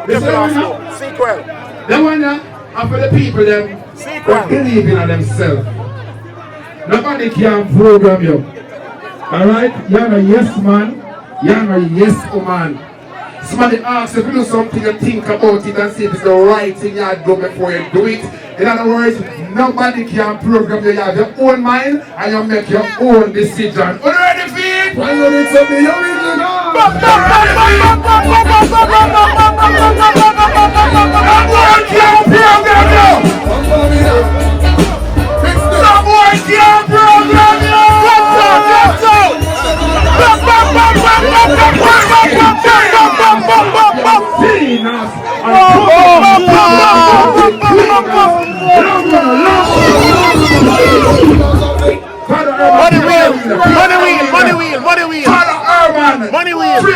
Sequel. The one that for the people them that believe in themselves. Nobody can program you. Alright? You're a yes man, you're a yes woman. Somebody asks if you do something, you think about it and see if it's the right thing you do before you do it. In other words, nobody can program you. You have your own mind and you make your own decision. Are you ready for it? Why not it's up the original? Nobody can program you. Nobody can program you. Money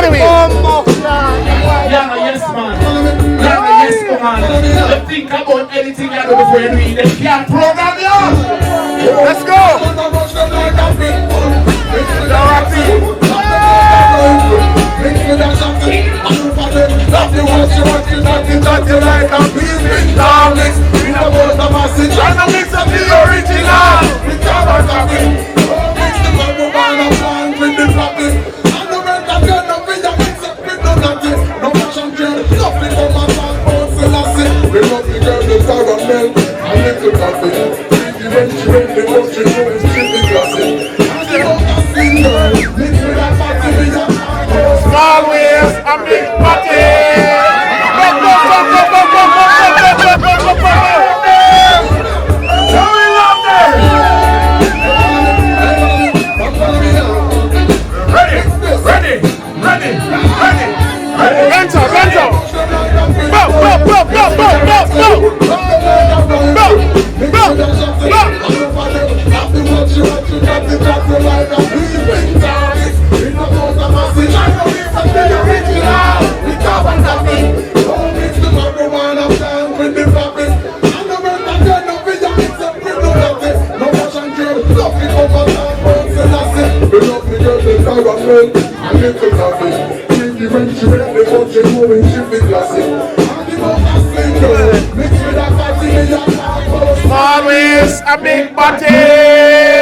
wheel. Don't think about anything you do before you do it. They can't program you. Let's go. Small wheels, a big party. Always a big party.